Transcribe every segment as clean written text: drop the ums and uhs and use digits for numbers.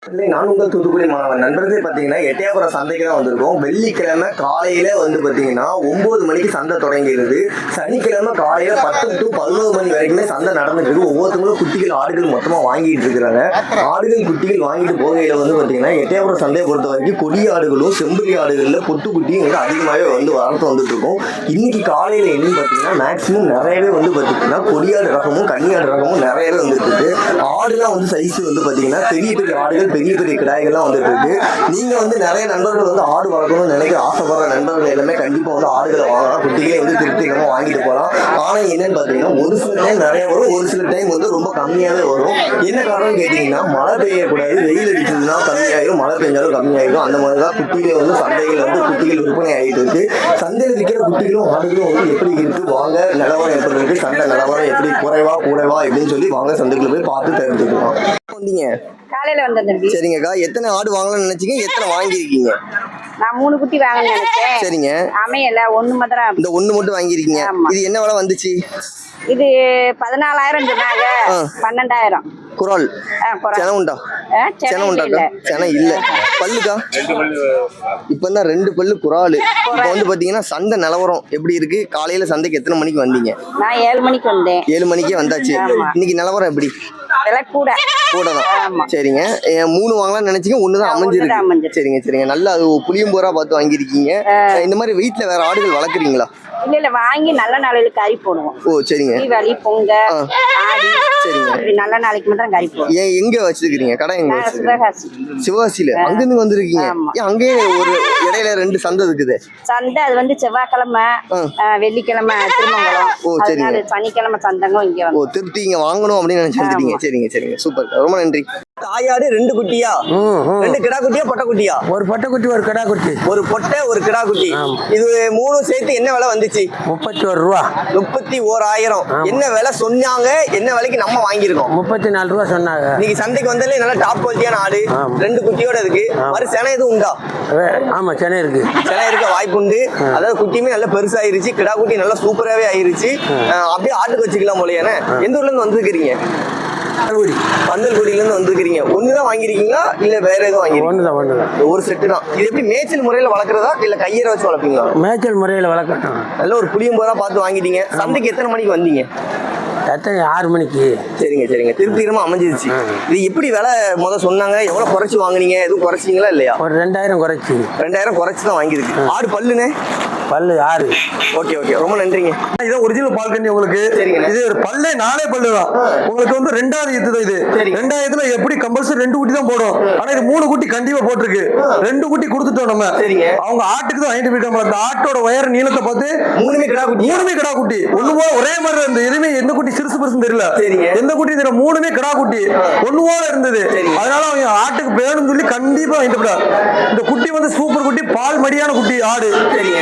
நான் உங்கள் தூத்துக்குடி மாணவன் நண்பர்களே. பார்த்தீங்கன்னா எட்டயபுரம் சந்தைக்கு தான் வந்திருக்கோம். வெள்ளிக்கிழமை காலையில பார்த்தீங்கன்னா 9 மணிக்கு சந்தை தொடங்கிடுது. சனிக்கிழமை காலையில 10 to 11 மணி வரைக்குமே சந்தை நடந்துட்டு இருக்கு. ஒவ்வொருத்தவங்களும் குட்டிகள் ஆடுகள் மொத்தமாக வாங்கிட்டு இருக்கிறாங்க. ஆடுகள் குட்டிகள் வாங்கிட்டு போகையில பார்த்தீங்கன்னா எட்டயபுரம் சந்தையை பொறுத்த வரைக்கும் கொடி ஆடுகளும் செம்புலி ஆடுகளில் பொட்டுக்குட்டியும் அதிகமாகவே வளர்த்து வந்துட்டு இருக்கும். இன்னைக்கு காலையில என்னன்னு பார்த்தீங்கன்னா மேக்சிமம் நிறையவே பார்த்தீங்கன்னா கொடியாடு ரகமும் கன்னியாடு ரகமும் நிறையவே வந்துட்டு இருக்கு. ஆடுலாம் சைஸ் பார்த்தீங்கன்னா பெரிய பெரிய ஆடுகள் பெரிய பெரிய கிடாய்கள்லாம் வந்துட்டு இருக்கு. நீங்க நிறைய நண்பர்கள் ஆடு வளர்க்கணும்னு நினைக்கிற ஆசைப்படுற நண்பர்கள் எல்லாமே கண்டிப்பா ஆடுகளை வாங்கலாம். குட்டிகளே திருப்திகரமா வாங்கிட்டு போகலாம். ஆனா என்னன்னு பாத்தீங்கன்னா ஒரு சில டைம் நிறைய வரும், ஒரு சில டைம் ரொம்ப கம்மியாவே வரும். என்ன காரணம் கேட்டீங்கன்னா மழை பெய்யக்கூடாது, வெயில் அடிச்சதுன்னா கம்மியாயிரும், மழை பெஞ்சாலும் கம்மியாயிரும். அந்த மாதிரிதான் குட்டிகள் சந்தைகள் குட்டிகள் விற்பனை ஆகிட்டு இருக்கு. சந்தையில் விற்கிற குட்டிகளும் ஆடுகளும் எப்படி இருக்கு, வாங்க நிலவரம் எப்படி இருக்கு, சந்தை நிலவரம் எப்படி குறைவா கூடவா அப்படின்னு சொல்லி வாங்க சந்தைக்குள்ள போய் பார்த்து தெரிஞ்சுக்கலாம். வந்தீங்க காலையில வந்த தம்பி. சரிங்கக்கா, எத்தனை ஆடு வாங்கலாம்னு நினைச்சீங்க, எத்தனை வாங்கியிருக்கீங்க? நான் 3 குட்டி வாங்கணும்னு நினைச்சேன். சரிங்க. அமையல, ஒண்ணு மாத்திரம். இந்த ஒண்ணு மட்டும் வாங்கியிருக்கீங்க. இது என்ன விலை வந்துச்சு? இது 14,000 சொன்னாங்க. 12,000 குரால். சென உண்டா? சென உண்டாக்கா? சென இல்ல. பல்லுக்கா? இப்பதான் 2 பல்லு குரால். இப்ப பாத்தீங்கன்னா சந்தை நிலவரம் எப்படி இருக்கு? காலையில சந்தைக்கு எத்தனை மணிக்கு வந்தீங்க? நான் 7 மணிக்கு வந்தேன். 7 மணிக்கே வந்தாச்சு. இன்னைக்கு நிலவரம் எப்படி? விலை கூட தான். சரிங்க. 3 வாங்கலாம்னு நினைச்சீங்க, 1 தான் அமைஞ்சிருக்கு. சரிங்க சரிங்க. நல்லா அது புளியம்போரா பார்த்து வாங்கியிருக்கீங்க. இந்த மாதிரி வீட்டுல வேற ஆடுகள் வளர்க்குறீங்களா? இல்ல வாங்கி நல்ல நாளையில கறி போடுவோம். ஓ சரிங்க. தீபாவளி பொங்கல் ஆடி சரிங்க. நல்ல நாளைக்கு மட்டும் கறி போடுவோம். எங்க வச்சிருக்கீங்க கடை? எங்க? சிவகாசி. சிவகாசியில அங்கிருந்து வந்திருக்கீங்க? அங்கேயே ஒரு இடையில 2 சந்தை இருக்குது. சந்தை அது செவ்வாய்க்கிழமை வெள்ளிக்கிழமை திருமங்கலம். ஓ சரிங்க. சனிக்கிழமை சந்தைங்க இங்க வந்து. ஓ திருப்தி இங்க வாங்கணும் அப்படின்னு நினைச்சிருக்கீங்க. சரிங்க சரிங்க, சூப்பர், ரொம்ப நன்றி. தாயாடு 2 குட்டியா? 2 கிடா குட்டியா பொட்டை குட்டியா? ஒரு பொட்டை குட்டி ஒரு கிடா குட்டி. ஒரு பொட்டை ஒரு கிடா குட்டி. இது 3 சேர்த்து என்ன விலை வந்துச்சு? 31 ரூபா. 31,000. என்ன விலை சொன்னாங்க, என்ன விலைக்கு நம்ம வாங்கியிருக்கோம்? 34 ரூபா சொன்னாங்க. நீங்க சந்தைக்கு வந்தாலே நல்லா டாப் குவாலிட்டியான ஆடு 2 குட்டியோட இருக்கு. மறு செனை எதுவும் உண்டா? ஆமா சென்னை இருக்கு. சென்னை இருக்க வாய்ப்பு உண்டு. அதாவது குட்டியுமே நல்லா பெருசாயிருச்சு, கிடா குட்டி நல்லா சூப்பராகவே ஆயிருச்சு. அப்படியே ஆட்டுக்கு வச்சுக்கலாம் போலையானே. எந்த ஊர்ல இருந்து வந்துருக்கீங்க? பந்தல்குடியில இருந்து வந்துருக்கீங்க. ஒண்ணுதான் வாங்கிருக்கீங்களா இல்ல வேற எதுவும் வாங்கிருக்கீங்க? ஒண்ணுதான். ஒரு செட்டு தான். இது எப்படி மேய்ச்சல் முறையில வளர்க்கறதா இல்ல கையற வச்சு வளர்ப்பீங்களா? மேய்ச்சல் முறையில வளர்க்கணும். நல்ல ஒரு புளியம்போரா பார்த்து வாங்கிட்டீங்க. சந்தைக்கு எத்தனை மணிக்கு வந்தீங்க? 6 மணிக்கு. சரிங்க சரிங்க, திருப்திகரமா அமைஞ்சிருச்சு. இது எப்படி விலை சொன்னாங்க, எவ்வளவு குறைச்சு வாங்குனீங்க? எதுவும் குறைச்சிங்களா இல்லையா? ஒரு 2000 குறைச்சி. 2000 குறைச்சு தான் வாங்கியிருக்கு. ஆடு பல்லுனே? பல்லு 6. ஓகே ஓகே, ரொம்ப நன்றிங்க. இது ஒரிஜினல் பால் கண்ணி உங்களுக்கு. இது ஒரு பல்லே 4 பல்லு தான். உங்களுக்கு 2வது ஈத்து தான் இது. 2ஆவதுல எப்படி கம்பல்சரி 2 குட்டி தான் போடும். ஆனா இது 3 குட்டி கண்டிப்பா போட்டிருக்கு. 2 குட்டி கொடுத்துட்டோம் நம்ம. அவங்க ஆட்டுக்கு தான் வாங்கிட்டு போயிட்டோம். அந்த ஆட்டோட உயர நீளத்தை பார்த்து 3மே கிடா குட்டி. 3மே கிடா குட்டி. ஒண்ணு போல ஒரே மாதிரி இருந்தது. எதுவுமே எந்த குட்டி சிறுசு பெருசுன்னு தெரியல. எந்த குட்டி தெரியல, 3மே கிடா குட்டி ஒண்ணு போல இருந்தது. அதனால அவங்க ஆட்டுக்கு வேணும்னு சொல்லி கண்டிப்பா வாங்கிட்டு போயிடா. இந்த குட்டி சூப்பர் குட்டி, பால் மடியான குட்டி ஆடு.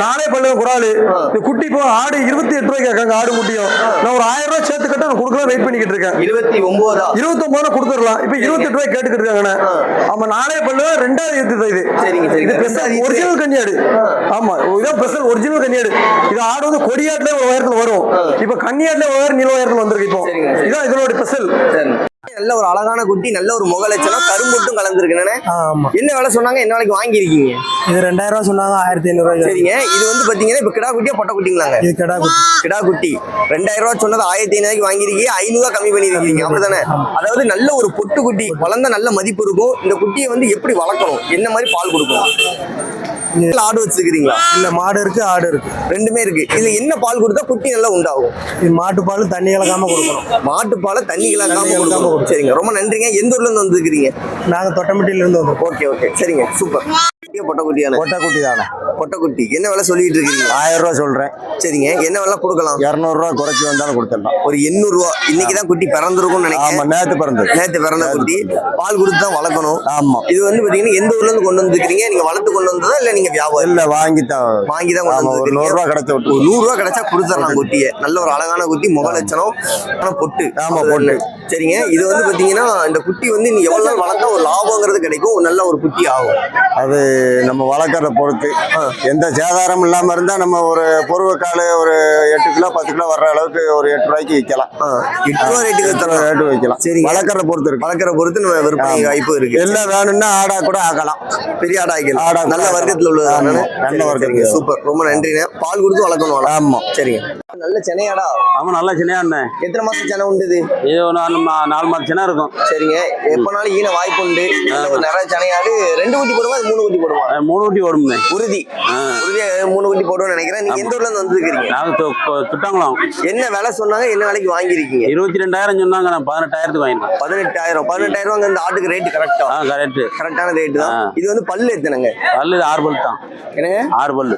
4 பல்லு குறாலு. இந்த குட்டி இப்போ ஆடு 28 ரூபாய்க்கு கேட்காங்க. ஆடு குட்டியும் நான் ஒரு 1000 ரூபாய் சேர்த்து கட்ட நான் கொடுக்கலாம் வெயிட் பண்ணிக்கிட்டு இருக்கேன். 29 கொடுத்துடலாம். இப்ப 28 ரூபாய் கேட்டுக்கிட்டு இருக்காங்க. ஆமா 4 பல்லு 2வது ஈத்து இது. இது ஸ்பெஷல் ஒரிஜினல் கன்னியாடு. ஆமா இதான் ஸ்பெஷல் ஒரிஜினல் கன்னியாடு. இது ஆடு கொடியாட்டுல ஒரு உயரத்துல வரும். இப்ப கன்னியாட்டுல உயரம் நீள உயரத்துல வந்திருக்கு. இப்போ இதான் இதோட ஸ்பெஷல். நல்ல ஒரு அழகான குட்டி, நல்ல ஒரு முகலட்சணம், கரும்புட்டும் கலந்துருக்கு. என்ன விலை சொன்னாங்க, என்ன விலைக்கு வாங்கிருக்கீங்க? இது 2000 ரூபாய் சொன்னாங்க. 1500 ரூபாய். சரிங்க. இது பாத்தீங்கன்னா இப்ப கிடா குட்டியா பொட்டை குட்டிங்களாங்க? இது கிடா குட்டி. கிடா குட்டி 2000 ரூபாய் சொன்னது 1500 வாங்கிருக்கீங்க. 500 ரூபாய் கம்மி பண்ணிருக்கீங்க, அப்படிதானே? அதாவது நல்ல ஒரு பொட்டு குட்டி, வளர்ந்த நல்ல மதிப்பு இருக்கும். இந்த குட்டியை எப்படி வளர்க்கணும், என்ன மாதிரி பால் கொடுக்கணும்? ஆடு வச்சிருக்கீங்களா? இல்ல மாடு இருக்கு, ஆடு இருக்கு, ரெண்டுமே இருக்கு. இதுல என்ன பால் கொடுத்தா குட்டி நல்லா உண்டாகும்? இது மாட்டு பால் தண்ணி கலக்காம கொடுக்கணும். மாட்டு பாலை தண்ணி கலக்காம கொடுக்கணும். சரிங்க, ரொம்ப நன்றிங்க. எந்த ஊர்ல இருந்து வந்திருக்கீங்க? நாங்க தொட்டம்பட்டியில இருந்து வந்தோம். ஓகே ஓகே, சரிங்க, சூப்பர். பொட்டக்குட்டியான பொட்டக்குட்டி தானே? பொட்டக்குட்டி என்ன விலை சொல்லிட்டு இருக்கீங்க? 1000 ரூபாய் சொல்றேன். சரிங்க, என்ன விலை கொடுக்கலாம்? 200 ரூபாய் குறைச்சி வந்தாலும் கொடுத்துடலாம். ஒரு 800 ரூபாய். இன்னைக்குதான் குட்டி பிறந்திருக்கும்னு நினைக்கிறேன். ஆமா நேத்து பிறந்த குட்டி. பால் கொடுத்து தான் வளர்க்கணும். ஆமா. இது பாத்தீங்கன்னா எந்த ஊர்ல இருந்து கொண்டு வந்துருக்கீங்க? நீங்க வளர்த்து கொண்டு வந்ததா இல்ல நீங்க வியாபாரம்? இல்ல வாங்கிதான் கொண்டு வந்து 100 ரூபாய் கிடைச்ச 100 ரூபாய் கிடைச்சா கொடுத்துடலாம் குட்டியை. நல்ல ஒரு அழகான குட்டி, முகலட்சணம், பொட்டு. ஆமா பொட்டு. சரிங்க. இது வந்து பாத்தீங்கன்னா இந்த குட்டி வந்து நீ எவ்வளவு நாள் வளர்த்தா ஒரு லாபங்கிறது கிடைக்கும், ஒரு நல்ல ஒரு குட்டி ஆகும். அது நம்ம வளர்க்கறத பொறுத்து எந்த சேதாரமும் இல்லாம இருந்தா நம்ம ஒரு பொருவக்கால் ஒரு 8 கிலோ 10 கிலோ வர்ற அளவுக்கு ஒரு 8 ரூபாய்க்கு விற்கலாம். 8 ரூபா ரேட்டுக்கு வைக்கலாம். சரிங்க. வளர்க்கறத பொறுத்து இருக்கு. வளர்க்கற பொறுத்து நம்ம விற்பனை வாய்ப்பு இருக்கு. எல்லாம் வேணும்னா ஆடா கூட ஆக்கலாம். பெரிய ஆடா ஆக்கலாம். ஆடா நல்ல வர்க்கத்துல உள்ளது. நல்ல வர்க்கம். சூப்பர், ரொம்ப நன்றிண்ணே. பால் கொடுத்து வளர்க்கணும். ஆமா. சரிங்க. நல்ல சென்னையாடா. ஆமா, நல்லா சின்ன அண்ணன். எத்தனை மாசம் சென்னை உண்டு இது? இது ஒரு 4 மாதம் சின்ன இருக்கும். சரிங்க. எப்பனாலும் ஈன வாய்ப்பு உண்டு. ஒரு நிறைய சென்னையாடு 2 குட்டி போடுமா, 3 குட்டி போடுமா? 3 குட்டி ஓடுமே. உறுதியா 3 குட்டி போடுவோம்னு நினைக்கிறேன். நீங்க எந்த ஊர்ல இருந்து வந்துருக்கீங்க? நாங்க துட்டாங்களாம். என்ன விலை சொன்னாங்க, என்ன விலைக்கு வாங்கிருக்கீங்க? 22,000 சொன்னாங்க. நான் 18,000 வாங்கிருக்கேன். 18,000 இந்த ஆட்டுக்கு ரேட் கரெக்டா? கரெக்ட். கரெக்டான ரேட் தான். இது வந்து பல்லு எத்தனைங்க? பல்லு 6 பல்லு தான். என்னங்க? 6 பல்லு.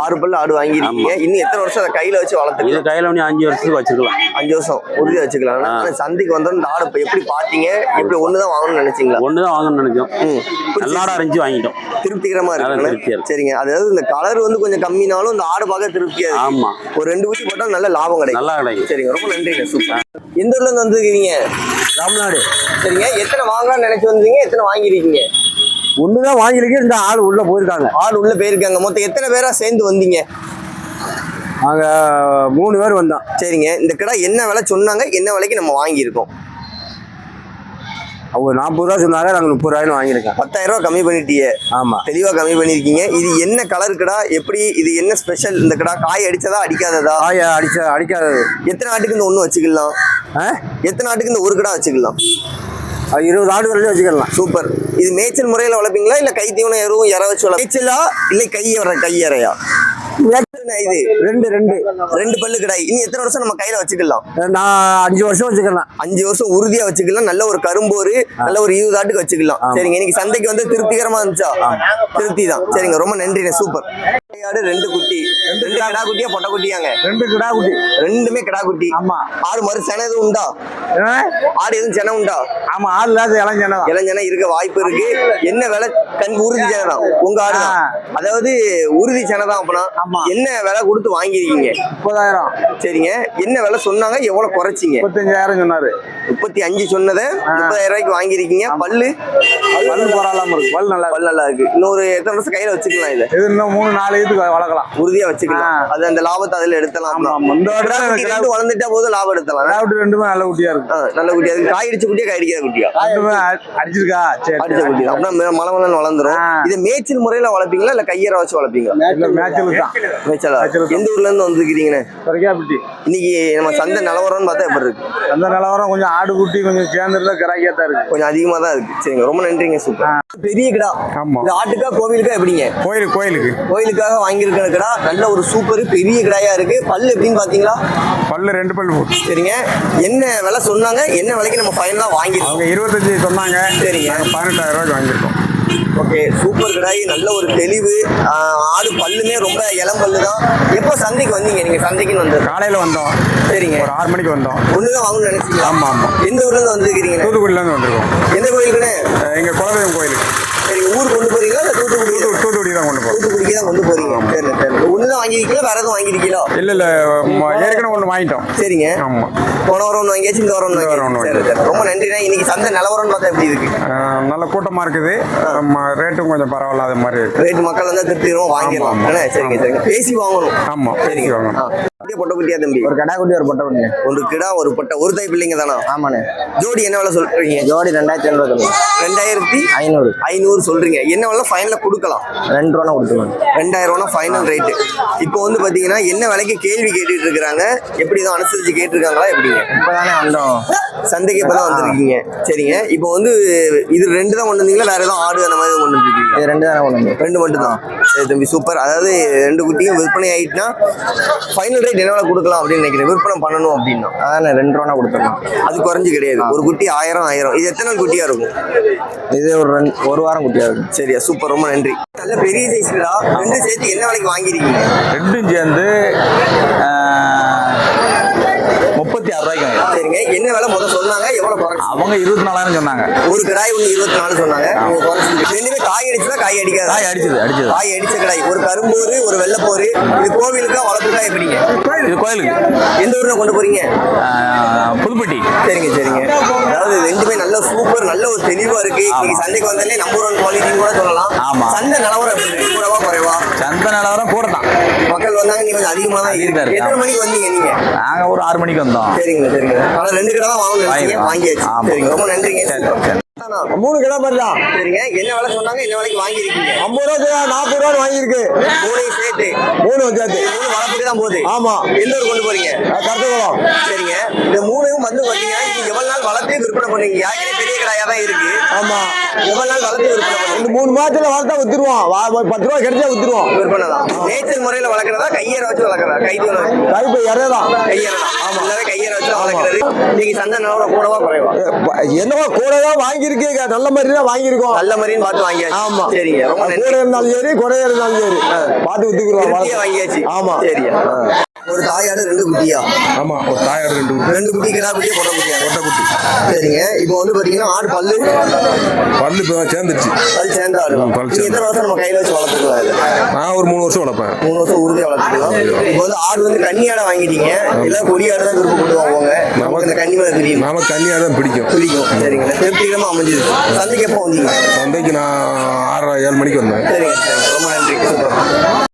6 பல்லு ஆடு வாங்கிருக்கீங்க. இன்னும் எத்தனை வருஷம் அதை கையில வச்சு வளர்த்து? இது கையில 5 வருஷத்துக்கு வச்சிருக்கலாம். 5 வருஷம் உறுதியா வச்சுக்கலாம். ஆனா சந்தைக்கு வந்தோம் இந்த ஆடு இப்ப எப்படி பாத்தீங்க? எப்படி ஒண்ணுதான் வாங்கணும்னு நினைச்சீங்களா? ஒண்ணுதான் வாங்கணும்னு நினைச்சோம். நல்லாடா இருந்துச்சு, வாங்கிட்டோம். திருப்திகரமா திருப்தியா இருக்கு. இருக்கு. சரிங்க. அதாவது இந்த கலர் வந்து கொஞ்சம் கம்மினாலும் இந்த ஆடு பார்க்க திருப்தியா இருக்கு. ஆமா. ஒரு 2 குட்டி போட்டா நல்ல லாபம் கிடைக்கும். நல்லா கிடைக்கும். சரிங்க, ரொம்ப நன்றிங்க. சூப்பர். எந்த ஊர்ல இருந்து வந்துருக்கீங்க? ராம்நாடு. சரிங்க. எத்தனை வாங்கலாம்னு நினைச்சு வந்தீங்க? எத்தனை வாங்கிருக்கீங்க? ஒண்ணுதான் வாங்கிருக்கேன். இந்த ஆள் உள்ள போயிருக்காங்க. ஆடு உள்ள போயிருக்காங்க. மொத்தம் எத்தனை பேரா சேர்ந்து வந்தீங்க? நாங்க 3 பேர் வந்தோம். சரிங்க. இந்த கடை என்ன விலை சொன்னாங்க, என்ன விலைக்கு நம்ம வாங்கியிருக்கோம்? அவங்க 40 ரூபா சொன்னாங்க. நாங்க 30 ரூபாய்னு வாங்கியிருக்கோம். 10,000 ரூபா கம்மி பண்ணிட்டீங்க. ஆமா. தெளிவா கம்மி பண்ணிருக்கீங்க. இது என்ன கலர் கடா? எப்படி இது என்ன ஸ்பெஷல்? இந்த கடா காய் அடிச்சதா அடிக்காததா? காய அடிக்காதது. எத்தனை ஆட்டுக்கு இந்த ஒண்ணு வச்சுக்கலாம்? எத்தனை ஆட்டுக்கு இந்த ஒரு கடா வச்சுக்கலாம்? 20 ஆடு வரலையும் வச்சுக்கலாம். சூப்பர். இது மேய்ச்சல் முறையில வளர்ப்பீங்களா இல்ல கை தீவனம் எருவும் இற வச்சு மேய்ச்சலா இல்ல கையறையா? இது ரெண்டு பல்லு கிடாய். இன்னும் எத்தனை வருஷம் நம்ம கையில வச்சுக்கலாம்? நான் 5 வருஷம் வச்சுக்கலாம். 5 வருஷம் உறுதியா வச்சுக்கலாம். நல்ல ஒரு கரும்போரு, நல்ல ஒரு 20 ஆட்டுக்கு வச்சுக்கலாம். சரிங்க. இன்னைக்கு சந்தைக்கு வந்து திருப்திகரமா இருந்துச்சா? திருப்தி தான். சரிங்க, ரொம்ப நன்றிண்ணே. சூப்பர். ஆடு 2 குட்டி. 2 கிடா குட்டியா பொட்டை குட்டியாங்க? 2 கிடா குட்டி. ரெண்டுமே கிடா குட்டி. ஆமா. ஆடு மறு சென எதுவும் உண்டா? ஆடு எதுவும் சென உண்டா? ஆமா, ஆள் இல்லாத இளஞ்சனை இருக்க வாய்ப்பு இருக்கு. என்ன விலை? உறுதி சென தான் உங்க ஆடு. அதாவது உறுதி சென தான். அப்பனா என்ன விலை கொடுத்து வாங்கிருக்கீங்க? 30,000. சரிங்க. என்ன விலை சொன்னாங்க, எவ்வளவு குறைச்சிங்க? 35,000 சொன்னாரு. 35 சொன்னதை 30,000 ரூபாய்க்கு வாங்கிருக்கீங்க. பல்லு பரவாயில்லாம இருக்கு. பல் நல்லா இருக்கு. இன்னொரு எத்தனை வருஷம் கையில வச்சுக்கலாம்? இது இன்னும் 3-4 இதுக்கு வளர்க்கலாம். உறுதியா வச்சுக்கலாம். அது அந்த லாபத்தை அதுல எடுத்தலாம். வளர்ந்துட்டா போதும் லாபம் எடுத்தலாம். ரெண்டுமே நல்ல குட்டியா இருக்கு. நல்ல குட்டியா இருக்கு. காய் அடிச்ச குட்டியா, காய் அடிக்காத குட்டியா? அடிச்சிருக்கா? அடிச்ச குட்டியா. அப்படின்னா மலை வளர்ந்துரும். இது மேய்ச்சல் முறையில வளர்ப்பீங்களா இல்ல கையற வச்சு வளர்ப்பீங்களா? மேய்ச்சலா. எந்த ஊர்ல இருந்து வந்துருக்கீங்கன்னு? இன்னைக்கு நம்ம சந்தை நிலவரம்னு பார்த்தா எப்படி இருக்கு? அந்த நிலவரம் கொஞ்சம் ஆடு குட்டி கொஞ்சம் சேர்ந்துருந்தா கிராக்கியா தான் இருக்கு. கொஞ்சம் அதிகமா தான் இருக்கு. சரிங்க, ரொம்ப நன்றிங்க. சூப்பர். பெரிய கிடா. இது ஆட்டுக்கா கோவிலுக்கா எப்படிங்க? கோயிலுக்காக வாங்கியிருக்கிற கிடா. நல்ல ஒரு சூப்பர் பெரிய கிடாயா இருக்கு. பல்லு எப்படின்னு பாத்தீங்களா? பல்லு 2 பல்லு போட்டு. சரிங்க. என்ன விலை சொன்னாங்க, என்ன விலைக்கு நம்ம ஃபைனலா வாங்கிருக்கோம்? 25 சொன்னாங்க. சரிங்க. 18,000 ரூபாய்க்கு வாங்கியிருக்கோம். ஓகே, சூப்பர் கிடாய். நல்ல ஒரு தெளிவு. ஆடு பல்லுமே ரொம்ப இளம் பல்லு தான். எப்போ சந்தைக்கு வந்தீங்க? நீங்க சந்தைக்குன்னு வந்து காலையில வந்தோம். சரிங்க. ஒரு 6 மணிக்கு வந்தோம். ஒண்ணுதான் வாங்கணும்னு நினைச்சீங்க? ஆமா. எந்த ஊர்ல இருந்து வந்திருக்கீங்க? தூத்துக்குடியில இருந்து வந்திருக்கோம். எந்த கோயிலுக்குன்னு? எங்க குலதெய்வம் கோயிலுக்கு. சரி, ஊருக்கு கொண்டு போறீங்களா இல்ல தூத்துக்குடி தான் கொண்டு போறோம். தூத்துக்குடிக்கு தான் கொண்டு போறீங்க. சரி. ஒண்ணுதான் வாங்கிருக்கீங்களா, வேற எதுவும் வாங்கிருக்கீங்களா? இல்ல ஏற்கனவே ஒண்ணு வாங்கிட்டோம். சரிங்க. ஆமா. போன வாரம் ஒன்று வாங்கியாச்சு, இந்த வாரம் ஒன்று வாங்கியாச்சு. ரொம்ப நன்றிண்ணா. இன்னைக்கு சந்தை நிலவரம்னு பார்த்தா எப்படி இருக்கு? நல்ல கூட்டமா இருக்குது. ரேட்டும் கொஞ்சம் பரவாயில்ல. அது மாதிரி ரேட்டு மக்கள் வந்து திருப்திகரமா வாங்கிடலாம். சரிங்க. பேசி வாங்கணும். ஆமா, சரிங்க. வாங்கணும். பொட்டை குட்டியா தம்பி? ஒரு கடா குட்டி, ஒரு பொட்டை குட்டி. ஒரு கிடா ஒரு பொட்டை, ஒரு தை பிள்ளைங்க தானா? ஆமாண்ணே. ஜோடி என்ன விலை சொல்றீங்க? ஜோடி 2,500. 2,500 சொல்றீங்க. என்ன விலை ஃபைனல கொடுக்கலாம்? 2 ரூபா கொடுத்துருவாங்க. 2,000 ரூபா ஃபைனல் ரேட்டு. இப்போ வந்து பாத்தீங்கன்னா என்ன விலைக்கு கேள்வி கேட்டுட்டு இருக்காங்க? எப்படி தான் அனுசரிச்சு கேட்டிருக்காங்களா எப்படிங்க? இப்பதானே வந்தோம். சந்தைக்கு இப்பதான் வந்திருக்கீங்க. சரிங்க. இப்போ வந்து இது 2 தான் கொண்டு வந்தீங்களா, வேற ஏதாவது ஆடு அந்த மாதிரி கொண்டு வந்துருக்கீங்க? 2 தானே கொண்டு வந்தோம். 2 மட்டும் தான். சரி தம்பி, சூப்பர். அதாவது 2 குட்டியும் விற்பனை ஆயிட்டுனா ஃபைனல் ரேட் என்ன விலை கொடுக்கலாம் அப்படின்னு நினைக்கிறேன்? விற்பனை பண்ணணும் அப்படின்னா அதானே 2 ரூபா கொடுத்துருக்கோம். அது குறைஞ்சு கிடையாது. ஒரு குட்டி 1000. இது எத்தனை நாள் குட்டியா இருக்கும்? இது ஒரு வாரம் குட்டியா இருக்கும். சரியா, சூப்பர், ரொம்ப நன்றி. நல்ல பெரிய சைஸ்டா. 2 சேர்த்து என்ன விலைக்கு வாங்கிருக்கீங்க? 2 சேர்ந்து 36 ரூபாய்க்கு. சரிங்க. என்ன விலை முதல்ல சொன்னாங்க, எவ்வளவு குறைச்சு? அவங்க 24 சொன்னாங்க. ஒரு கிடாய் ஒன்று 24 சொன்னாங்க. நீங்க குறைச்சு ரெண்டுமே காய் அடிச்சதா காய் அடிக்காத? காய் அடிச்சது. காய் அடிச்ச கிடாய். ஒரு கரும்போரு ஒரு வெள்ளைப்போரு. இது கோவிலுக்கா வளர்ப்புக்கா எப்படிங்க? இது கோயிலுக்கு. எந்த ஊர்ல கொண்டு போறீங்க? புதுப்பட்டி. சரிங்க. அதாவது ரெண்டுமே நல்ல சூப்பர், நல்ல ஒரு தெளிவா இருக்கு. இன்னைக்கு சந்தைக்கு வந்தாலே நம்பர் 1 குவாலிட்டின்னு கூட சொல்லலாம். ஆமா. சந்தை நிலவரம் எப்படி இருக்கு? கூடவா குறைவா? சந்தை நிலவரம் கூட தான். மக்கள் வந்தாங்க, நீங்க கொஞ்சம் அதிகமா தான் இருக்கு. எத்தனை மணிக்கு வந்தீங்க நீங்க? நாங்க ஒரு 6 மணிக்கு வந்தோம். சரிங்க. ஆனா 2 கடை தான் வாங்கியாச்சு. ஆமா. சரிங்க, ரொம்ப நன்றிங்க. சரி. 3 கிலோ மாதிரி தான். சரிங்க, என்ன விலை சொன்னாங்க? என்ன விலைக்கு வாங்கியிருக்கீங்க? 50 ரூபா 40 ரூபா வாங்கியிருக்கு. 3 சேர்த்து 3 வச்சாச்சு. 3 வளர்ப்புக்கு தான் போகுது. ஆமா. எந்த ஊர் கொண்டு போறீங்க? கருத்துக்குளம். சரிங்க, இந்த 3ம் வந்து பாத்தீங்கன்னா நீங்க எவ்வளவு நாள் வளர்த்து விற்பனை பண்ணீங்க? யாருக்கே பெரிய கடாயா தான் இருக்கு. ஆமா. எவ்வளவு நாள் வளர்த்து விற்பனை பண்ணீங்க? இந்த 3 மாசத்துல வளர்த்தா வித்துருவோம். 10 ரூபா கிடைச்சா வித்துருவோம். விற்பனை தான். நேச்சர் முறையில வளர்க்கறதா கையேற வச்சு வளர்க்கறதா? கைத்தூள் கைப்பு இறதான். கையேற தான். ஆமா, எல்லாமே கையேற வச்சு வளர்க்கறது. இன்னைக்கு சந்தை நிலவரம் கூடவா குறைவா? என்னவோ கூட தான் வாங்கியிருக்கே. நல்ல மாதிரி தான் வாங்கியிருக்கோம். நல்ல மாதிரின்னு பார்த்து வாங்கியாச்சு. ஆமா. சரிங்க, ரொம்ப கூட நன்றி. இருந்தாலும் சரி குறைய இருந்தாலும் சரி பார்த்து வித்துக்குறோம். திருப்தியா வாங்கியாச்சு. ஆமா. சரியா. ஒரு தாயாடு 2 குட்டியா? ஆமா, ஒரு தாயார் 2 குட்டி கிடா குட்டியா பொட்டை குட்டியா? குட்டி. சரிங்க, இப்போ வந்து பாத்தீங்கன்னா ஆடு பல்லு இப்போ சேர்ந்துருச்சு. பல் சேர்ந்த ஆடு. பல் நீங்க எத்தனை வருஷம் நம்ம கையில வச்சு வளர்த்துக்கலாம் இது? நான் ஒரு 3 வருஷம் வளர்ப்பேன். 3 வருஷம் உறுதியா வளர்த்துக்கலாம். இப்போ வந்து ஆடு வந்து கன்னி ஆடை வாங்கிட்டீங்க. எல்லாம் கொடி ஆடு தான் விருப்பப்பட்டு வாங்குவாங்க. நமக்கு இந்த கன்னி மேல தெரியும். நாம கன்னியாக தான் பிடிக்கும். சரிங்க, திருப்திகரமா அமைஞ்சிருக்கு. சந்தைக்கு எப்போ வந்தீங்க? சந்தைக்கு நான் 6:30 7 மணிக்கு வந்தேன். சரிங்க.